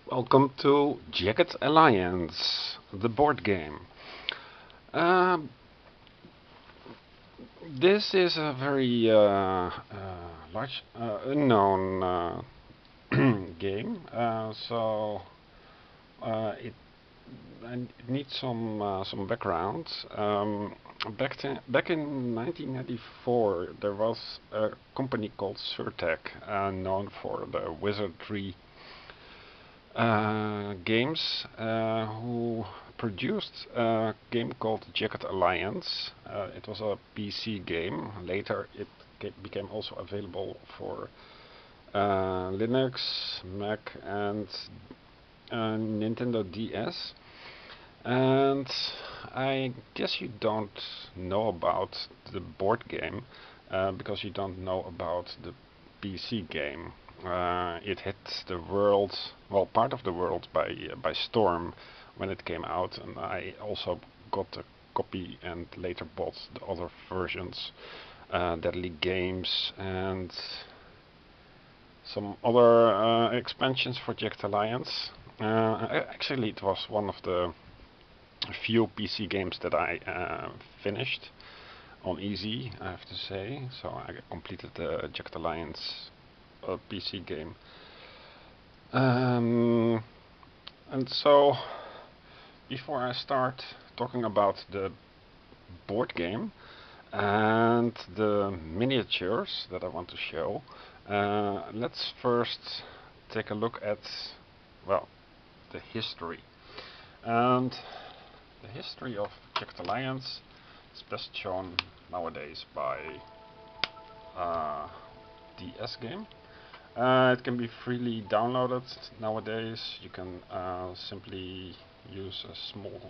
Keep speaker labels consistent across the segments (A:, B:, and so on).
A: Welcome to Jagged Alliance, the board game. Um, this is a very large, unknown game, so it it needs some background. Back in 1994, there was a company called Surtec, known for the wizardry games, who produced a game called Jagged Alliance. It was a PC game. Later, it became also available for Linux, Mac, and Nintendo DS. And I guess you don't know about the board game because you don't know about the PC game. It hit the world, well, part of the world by storm when it came out, and I also got a copy and later bought the other versions, Deadly Games and some other expansions for Jagged Alliance. Actually, it was one of the few PC games that I finished on easy, I have to say. So I completed the Jagged Alliance PC game. Um, and so, before I start talking about the board game and the miniatures that I want to show, let's first take a look at, well, the history. And the history of Jagged Alliance is best shown nowadays by uh, DS game. It can be freely downloaded nowadays. You can simply use a small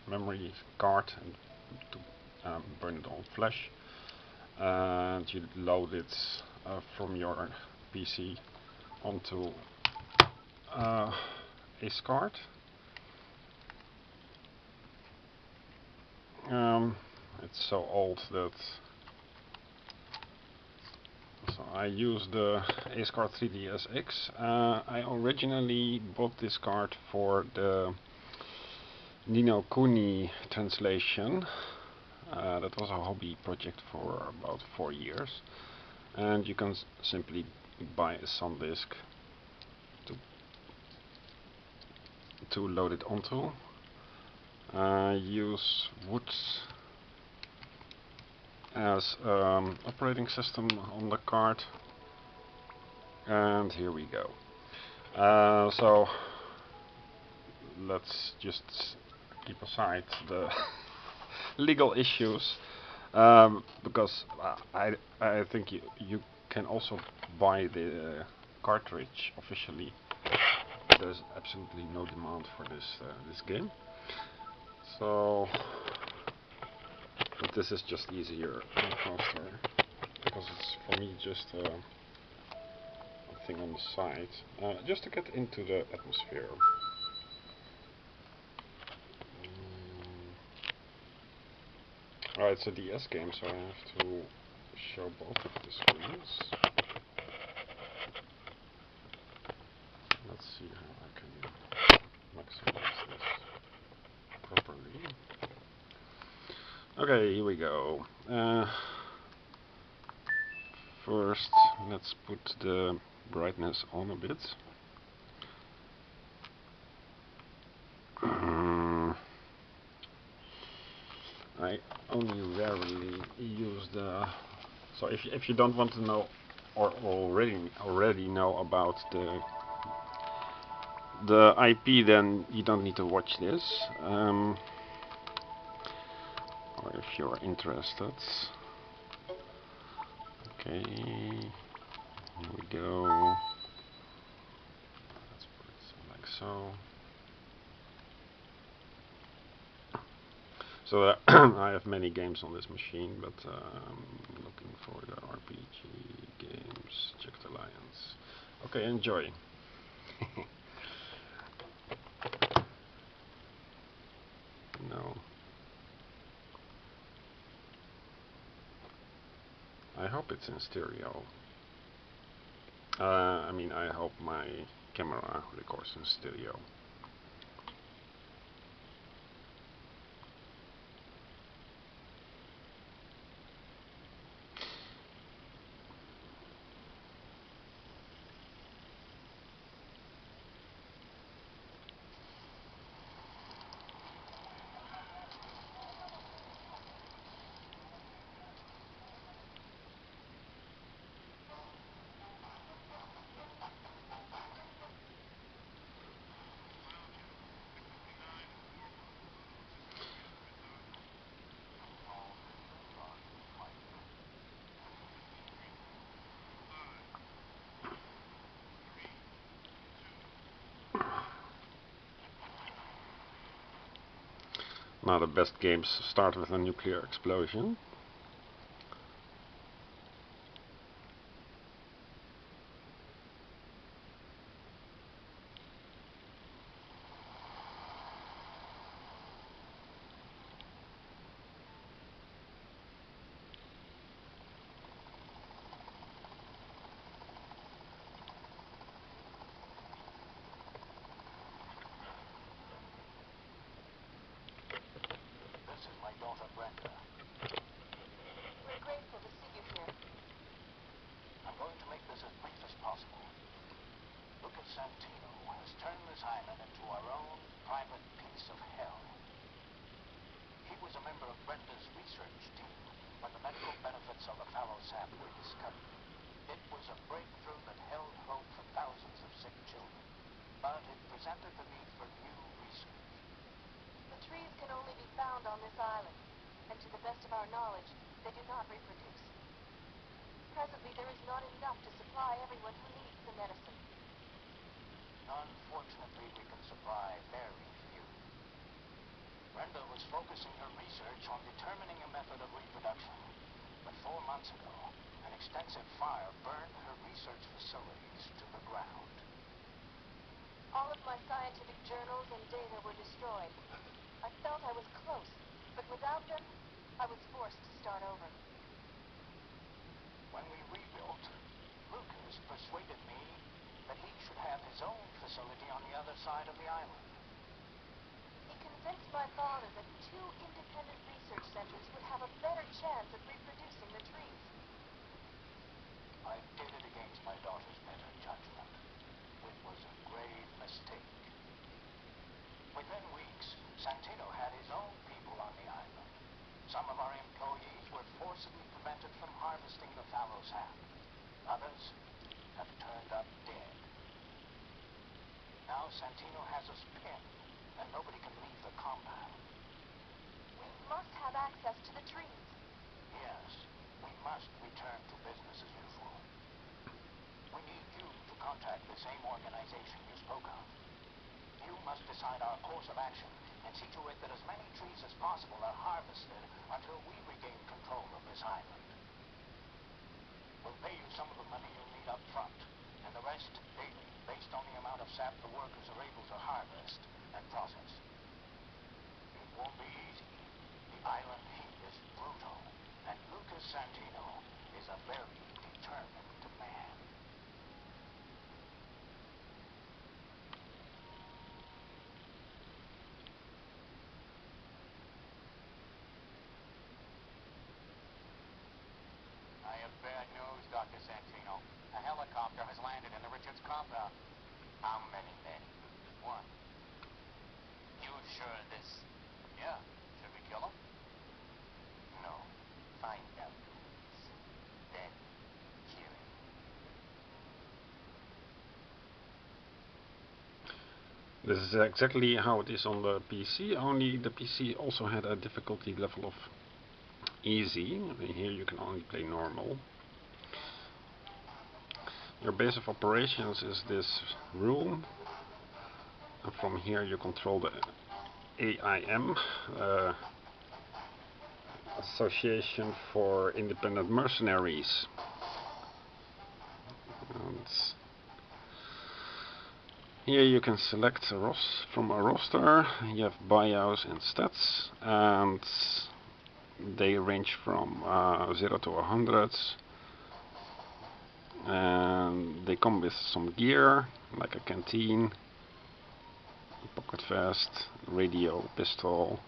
A: memory card and to burn it on flash, and you load it from your PC onto uh, a card. Um, it's so old that so I use the Ace card 3DSX. I originally bought this card for the Nino Kuni translation. That was a hobby project for about 4 years, and you can simply buy a SanDisk to load it onto. Use wood as operating system on the card, and here we go. So let's just keep aside the legal issues, because I think you can also buy the cartridge officially. There's absolutely no demand for this game, so but this is just easier and faster because it's for me just a thing on the side, just to get into the atmosphere. Alright, it's a DS game, so I have to show both of the screens. Let's see how I can maximize this properly. Okay, here we go. First, let's put the brightness on a bit. I only rarely use the. So if you don't want to know or already know about the IP, then you don't need to watch this. Or if you're interested. Okay, here we go. Let's put it like so. So I have many games on this machine, but I'm looking for the RPG games, Jagged Alliance. Okay, enjoy. No. I hope it's in stereo. I mean, I hope my camera records in stereo. Now the best games start with a nuclear explosion.
B: We're grateful to see you here.
C: I'm going to make this as brief as possible. Lucas Santino has turned this island into our own private piece of hell. He was a member of Brenda's research team when the medical benefits of the fallow sap were discovered. It was a breakthrough that held hope for thousands of sick children, but it presented the need for new research.
B: The trees can only be found on this island, and to the best of our knowledge, they do not reproduce. Presently, there is not enough to supply everyone who needs the medicine.
C: Unfortunately, we can supply very few. Brenda was focusing her research on determining a method of reproduction. But 4 months ago, an extensive fire burned her research facilities to the ground.
B: All of my scientific journals and data were destroyed. I felt I was close, but without them, I was forced to start over.
C: When we rebuilt, Lucas persuaded me that he should have his own facility on the other side of the island.
B: He convinced my father that 2 independent research centers would have a better chance of reproducing the trees.
C: I did it against my daughter's better judgment. It was a grave mistake. Within weeks, Santino had his own people on the island. Some of our employees were forcibly prevented from harvesting the fallow sap. Others have turned up dead. Now Santino has us pinned, and nobody can leave the compound.
B: We must have access to the trees.
C: Yes, we must return to business as usual. We need you to contact the same organization you spoke of. You must decide our course of action and see to it that as many trees as possible are harvested until we regain control of this island. We'll pay you some of the money you'll need up front, and the rest daily, based on the amount of sap the workers are able to harvest and process. It won't be easy. The island heat is brutal, and Lucas Santino is a very determined man.
D: I have bad news, Dr. Santino. A helicopter has landed in the Richards compound. How many men? 1. You sure this? Yeah. Should we kill him? No. Find out who is. Then kill him.
A: This is exactly how it is on the PC, only the PC also had a difficulty level of easy. Here you can only play normal. Your base of operations is this room, and from here you control the AIM, Association for Independent Mercenaries. And here you can select from a roster. You have bios and stats, and they range from 0 to 100. and they come with some gear, like a canteen, a pocket vest, radio, pistol,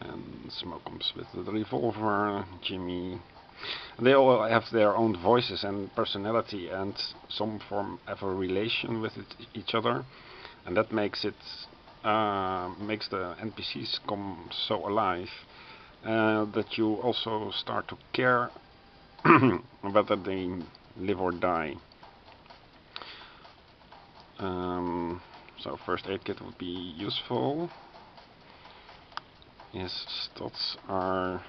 A: and Smoke comes with the revolver, Jimmy. They all have their own voices and personality, and some form have a relation with each other, and that makes it makes the NPCs come so alive that you also start to care whether they live or die. So first aid kit would be useful. His stats are,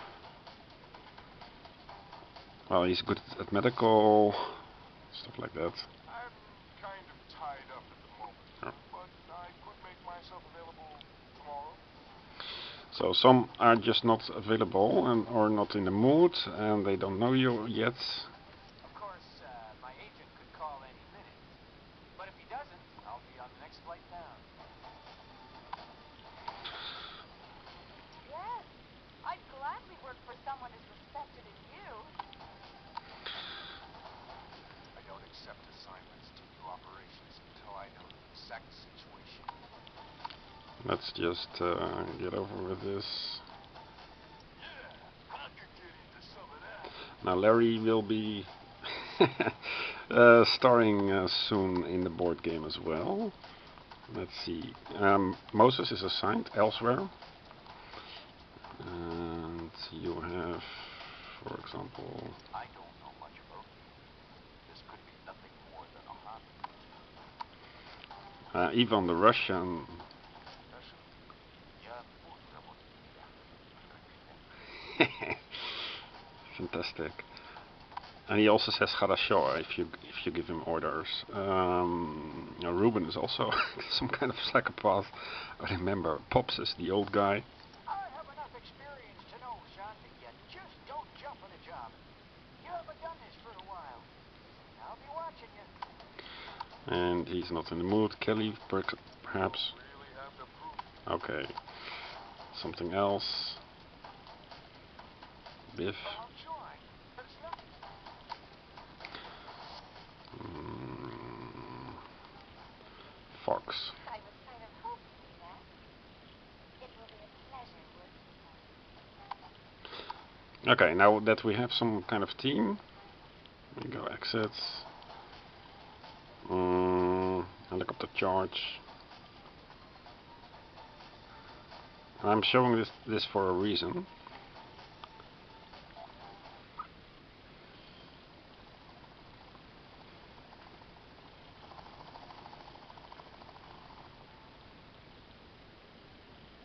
A: well, he's good at medical stuff like that.
E: I'm kind of tied up at the moment,
A: Yeah.
E: but I could make myself available tomorrow.
A: So some are just not available and or not in the mood, and they don't know you yet.
D: Of course, my agent could call any minute. But if he doesn't, I'll be on the next flight down.
B: Yes, I'd gladly work for someone as respected as you.
E: I don't accept assignments to new operations until I know the exact situation.
A: Let's just get over with this.
E: Yeah, I could get into some of that.
A: Now Larry will be starring soon in the board game as well. Let's see. Moses is assigned elsewhere. And you have, for example,
C: I don't know much about you. This could be nothing more than a hobby.
A: Ivan the Russian.
C: Я буду работать для тебя.
A: Fantastic. And he also says "Хорошо" if you give him orders. Ruben is also some kind of psychopath. I remember Pops is the old guy.
C: I have enough experience to know, son, that you just don't jump on a job. You haven't done this for a while. I'll be watching you.
A: And he's not in the mood. Kelly, perhaps.
E: Really have to prove it.
A: Okay. Something else. Biff.
C: I'll join. There's nothing.
A: Fox.
B: I was kind of hoping for that. It will be a pleasure working for you.
A: Okay, now that we have some kind of team, we go exit. Helicopter charge. I'm showing this for a reason.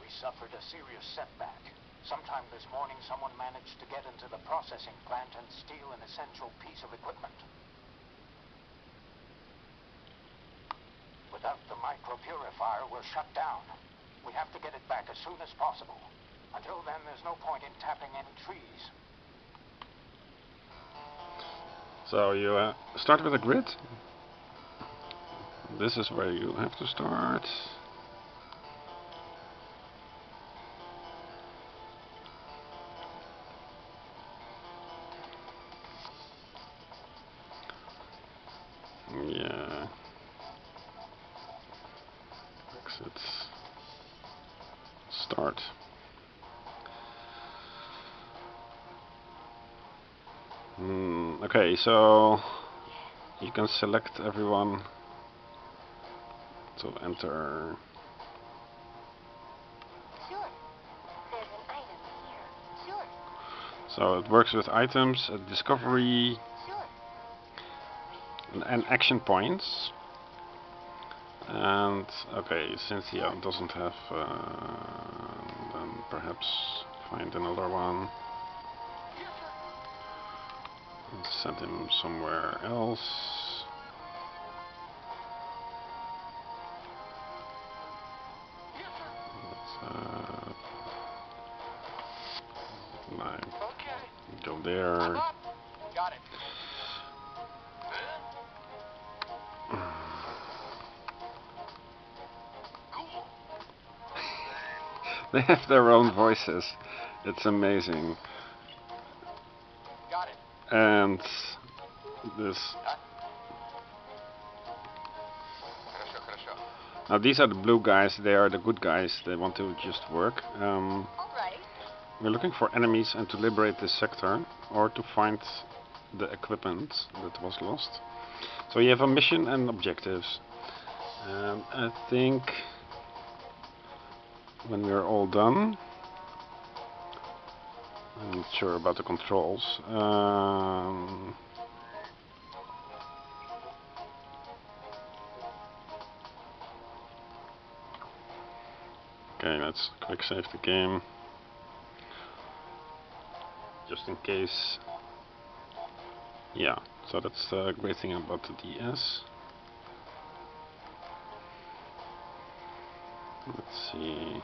C: We suffered a serious setback. Sometime this morning, someone managed to get into the processing plant and steal an essential piece of equipment. Without the micropurifier, we're shut down. We have to get it back as soon as possible. Until then, there's no point in tapping any trees.
A: So you start with a grid. This is where you have to start. Yeah. Exit. Start. Okay, so you can select everyone to enter.
B: Sure. There's an item here. Sure.
A: So it works with items, discovery,
B: Sure.
A: and action points. And okay, since he doesn't have, then perhaps find another one and send him somewhere else. Let's go there.
D: Got it.
A: They have their own voices. It's amazing.
D: Got it.
A: And this.
E: Хорошо, хорошо.
A: Now these are the blue guys. They are the good guys. They want to just work.
B: All right.
A: We're looking for enemies and to liberate this sector, or to find the equipment that was lost. So you have a mission and objectives. I think when we're all done, I'm not sure about the controls. Okay, let's quick save the game, just in case. Yeah, so that's the great thing about the DS. Let's see.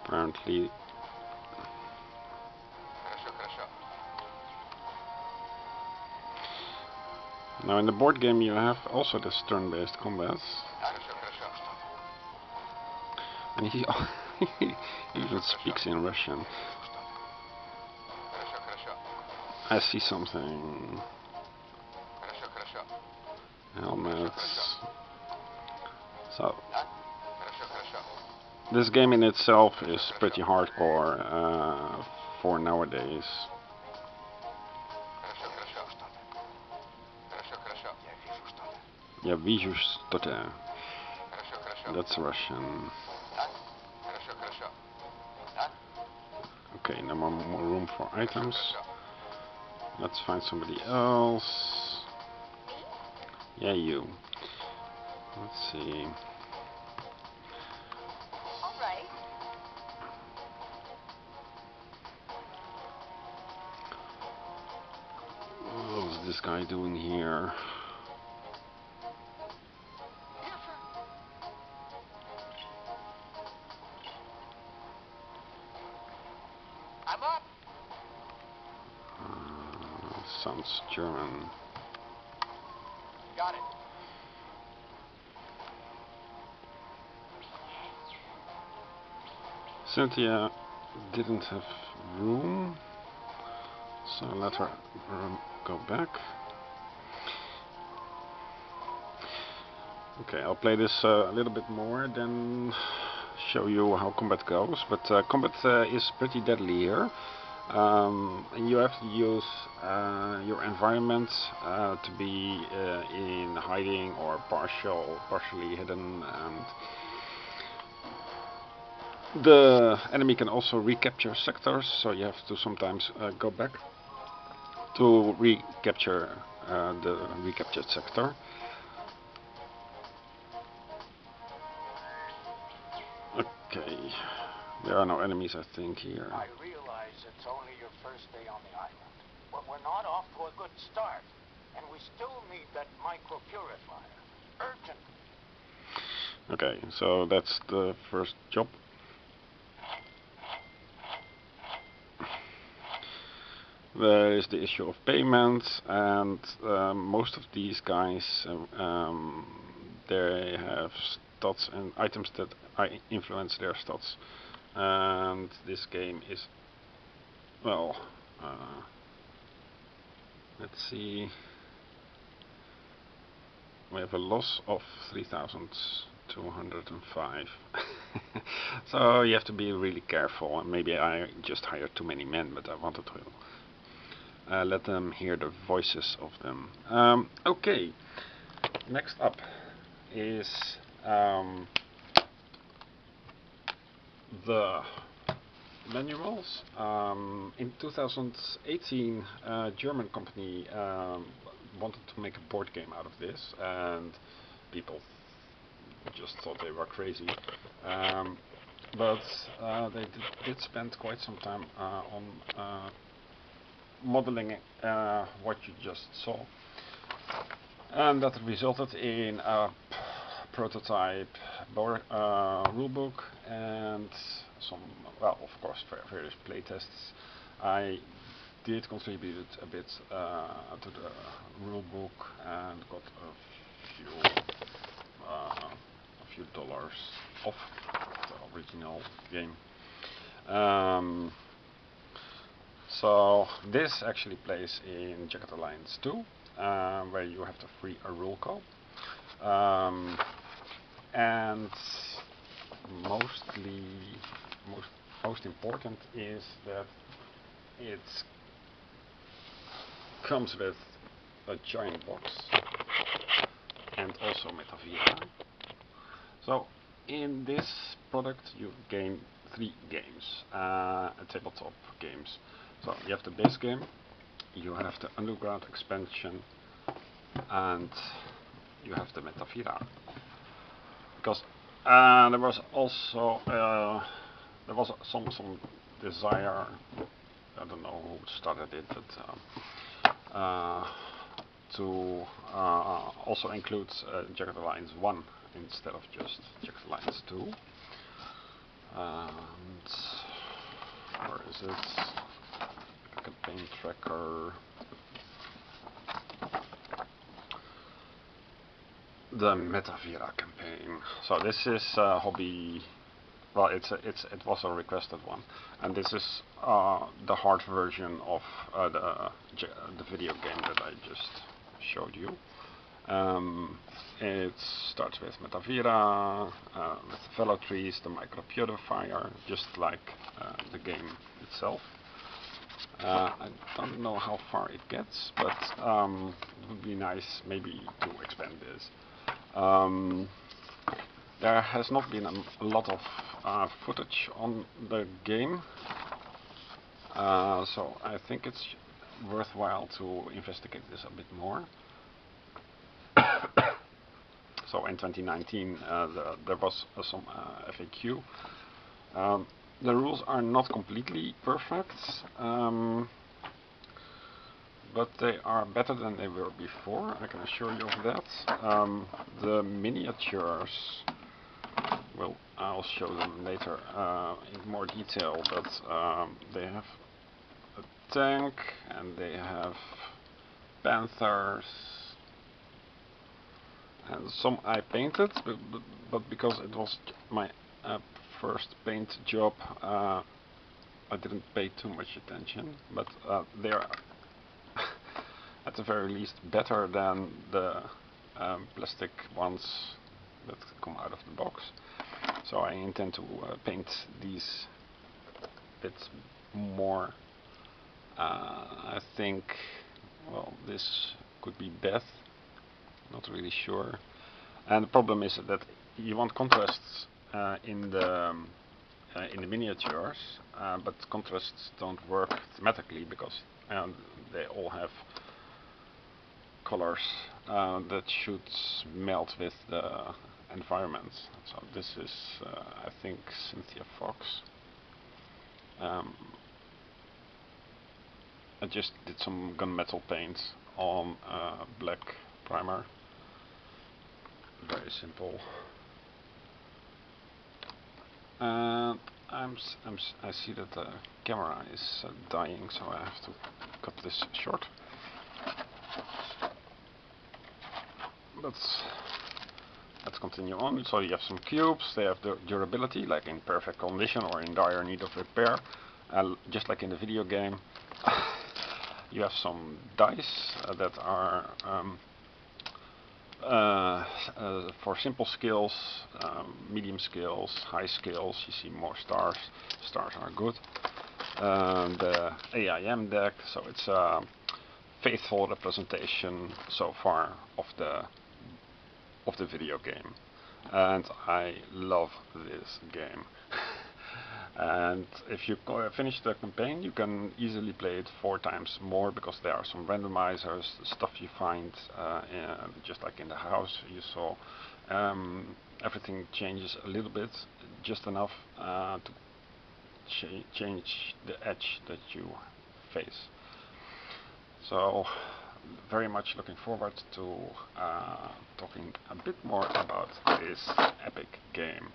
A: Apparently,
E: Хорошо, хорошо.
A: now in the board game you have also this turn-based combat,
E: Хорошо, хорошо.
A: and he even speaks in Russian.
E: Хорошо, хорошо.
A: I see something.
E: Хорошо, хорошо.
A: Helmets. So
E: Хорошо, хорошо.
A: this game in itself is pretty hardcore for nowadays.
E: Хорошо, хорошо. Хорошо, хорошо.
A: Я вижу что-то.
E: Хорошо, хорошо.
A: That's Russian.
E: Хорошо, хорошо.
A: Okay, no more room for items.
E: Хорошо.
A: Let's find somebody else. Yeah, you. Let's see.
B: All right.
A: What is this guy doing here?
D: I'm up.
A: Sounds German.
D: Got it.
A: Cynthia didn't have room, so let her go back. Okay, I'll play this a little bit more, then show you how combat goes. But combat is pretty deadly here. And you have to use your environment to be in hiding or partially hidden, and the enemy can also recapture sectors, so you have to sometimes go back to recapture the recaptured sector. Okay, there are no enemies, I think, here.
C: I realize it's only your first day on the island, but we're not off to a good start, and we still need that micro-purifier. Urgent.
A: Okay, so that's the first job. There is the issue of payment, and most of these guys, they have stats and items that influence their stats. And this game is, well, let's see, we have a loss of 3,205. So you have to be really careful, and maybe I just hired too many men, but I wanted to let them hear the voices of them. Okay, next up is the manuals. In 2018, a German company wanted to make a board game out of this, and people just thought they were crazy. But they did spend quite some time on modeling what you just saw, and that resulted in a prototype rulebook and some, well, of course, various playtests. I did contribute a bit to the rulebook and got a few dollars off the original game. Um, so this actually plays in Jagged Alliance 2, where you have to free a rule call. And mostly, most important is that it comes with a giant box and also Metavira. So in this product you gain 3 games, tabletop games. So you have the base game, you have the underground expansion, and you have the Metavira. Because there was also there was some desire, I don't know who started it, but to also include Jagged Alliance 1 instead of just Jagged Alliance 2. And where is it? Campaign tracker. The Metavira campaign. So this is hobby. Well, it was a requested one, and this is the hard version of the video game that I just showed you. It starts with Metavira, with fellow trees, the micro purifier, just like the game itself. I don't know how far it gets, but it would be nice maybe to expand this. There has not been a lot of footage on the game, so I think it's worthwhile to investigate this a bit more. So in 2019 there was some FAQ. The rules are not completely perfect, but they are better than they were before, I can assure you of that. The miniatures, well, I'll show them later in more detail, but they have a tank and they have panthers, and some I painted, but because it was my first paint job, I didn't pay too much attention, but they are at the very least better than the plastic ones that come out of the box. So I intend to paint these bits more. I think, well, this could be Beth, not really sure. And the problem is that you want contrasts in the miniatures, but contrasts don't work thematically because they all have colors that should melt with the environment. So this is, I think, Cynthia Fox. I just did some gunmetal paint on black primer. Very simple. And I see that the camera is dying, so I have to cut this short. But let's continue on. So you have some cubes, they have the durability, like in perfect condition or in dire need of repair, just like in the video game. You have some dice that are for simple skills, medium skills, high skills. You see more stars. Stars are good. The AIM deck, so it's a faithful representation so far of the video game, and I love this game. And if you finish the campaign, you can easily play it 4 times more, because there are some randomizers, stuff you find just like in the house you saw. Everything changes a little bit, just enough to change the edge that you face. So very much looking forward to talking a bit more about this epic game.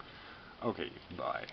A: Okay, bye.